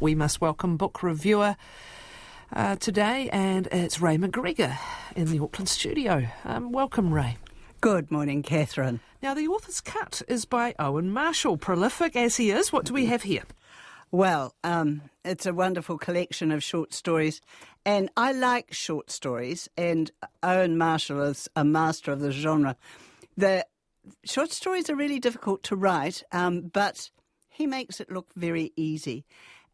We must welcome book reviewer today, and it's Ray McGregor in the Auckland studio. Welcome, Ray. Good morning, Catherine. Now, the author's cut is by Owen Marshall. Prolific as he is, what do we have here? Well, it's a wonderful collection of short stories, and I like short stories, and Owen Marshall is a master of the genre. The short stories are really difficult to write, but he makes it look very easy.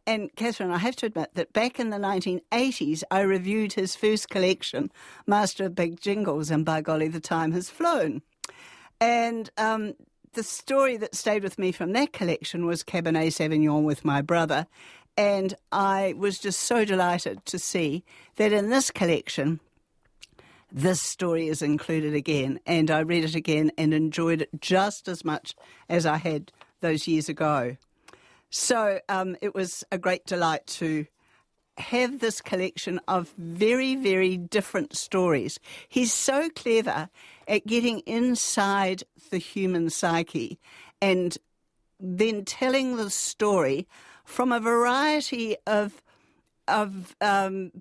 And, Catherine, I have to admit that back in the 1980s, I reviewed his first collection, Master of Big Jingles, and by golly, the time has flown. And the story that stayed with me from that collection was Cabernet Sauvignon with my brother. And I was just so delighted to see that in this collection, this story is included again. And I read it again and enjoyed it just as much as I had those years ago. So it was a great delight to have this collection of very, very different stories. He's so clever at getting inside the human psyche and then telling the story from a variety of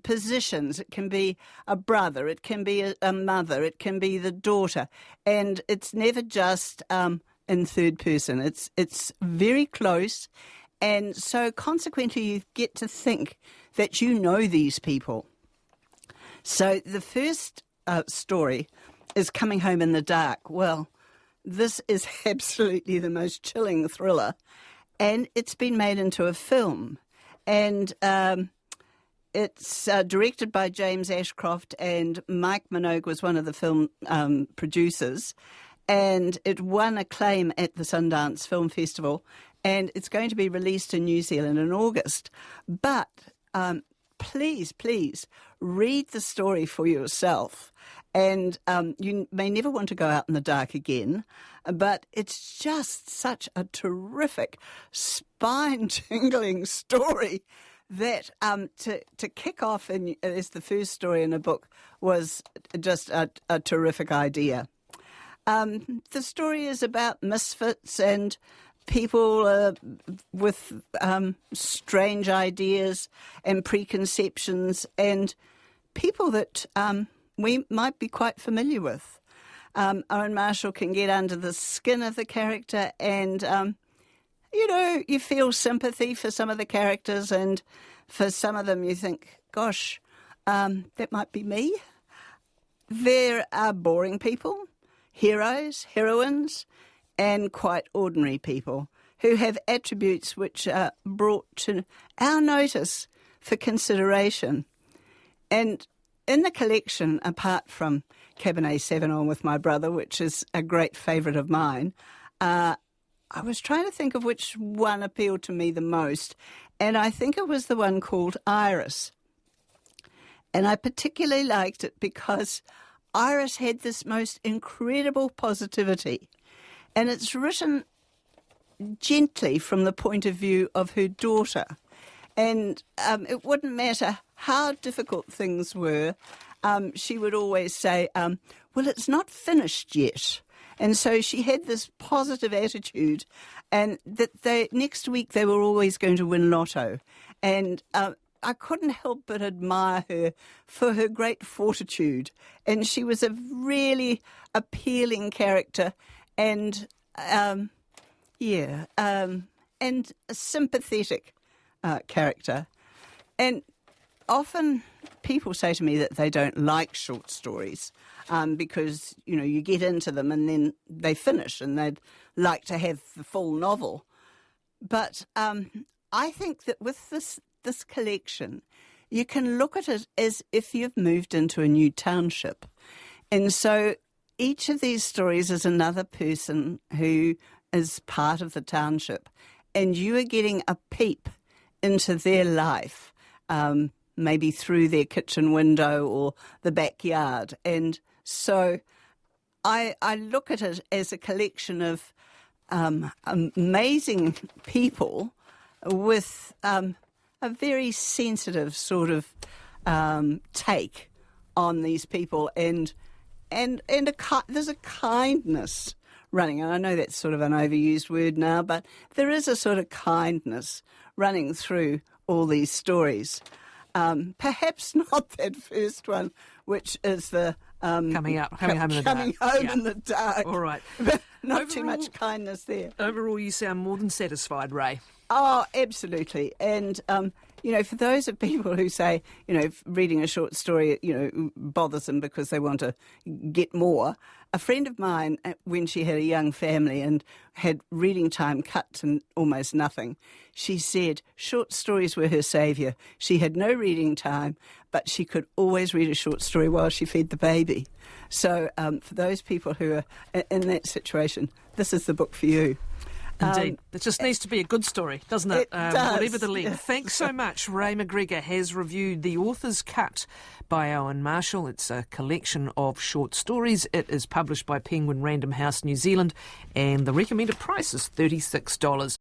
positions. It can be a brother, it can be a mother, it can be the daughter, and it's never just in third person. It's very close. And so consequently, you get to think that you know these people. So the first story is Coming Home in the Dark. Well, this is absolutely the most chilling thriller. And it's been made into a film. And it's directed by James Ashcroft, and Mike Minogue was one of the film producers. And it won acclaim at the Sundance Film Festival. And it's going to be released in New Zealand in August. But please read the story for yourself. And you may never want to go out in the dark again, but it's just such a terrific, spine-tingling story that to kick off as the first story in a book was just a terrific idea. The story is about misfits and people with strange ideas and preconceptions, and people that we might be quite familiar with. Owen Marshall can get under the skin of the character, and you feel sympathy for some of the characters, and for some of them you think, gosh, that might be me. There are boring people, heroes, heroines, and quite ordinary people who have attributes which are brought to our notice for consideration. And in the collection, apart from Cabernet Sauvignon with my brother, which is a great favourite of mine, I was trying to think of which one appealed to me the most, and I think it was the one called Iris. And I particularly liked it because Iris had this most incredible positivity. And it's written gently from the point of view of her daughter. And it wouldn't matter how difficult things were, she would always say, well, it's not finished yet. And so she had this positive attitude, and that next week they were always going to win lotto. And I couldn't help but admire her for her great fortitude. And she was a really appealing character, and and a sympathetic character. And often people say to me that they don't like short stories because, you get into them and then they finish and they'd like to have the full novel. But I think that with this collection, you can look at it as if you've moved into a new township. And so each of these stories is another person who is part of the township, and you are getting a peep into their life, maybe through their kitchen window or the backyard. And so I look at it as a collection of amazing people with a very sensitive sort of take on these people, and there's a kindness running. And I know that's sort of an overused word now, but there is a sort of kindness running through all these stories. Perhaps not that first one, which is the coming home in the dark. Coming home in the dark. All right. Not too much kindness there. Overall, you sound more than satisfied, Ray. Oh, absolutely. And, for those of people who say, reading a short story, bothers them because they want to get more, a friend of mine, when she had a young family and had reading time cut to almost nothing, she said short stories were her saviour. She had no reading time, but she could always read a short story while she fed the baby. So for those people who are in that situation, this is the book for you. Indeed. It just needs to be a good story, doesn't it? It does. Whatever the length. Thanks so much. Ray McGregor has reviewed The Author's Cut by Owen Marshall. It's a collection of short stories. It is published by Penguin Random House New Zealand, and the recommended price is $36.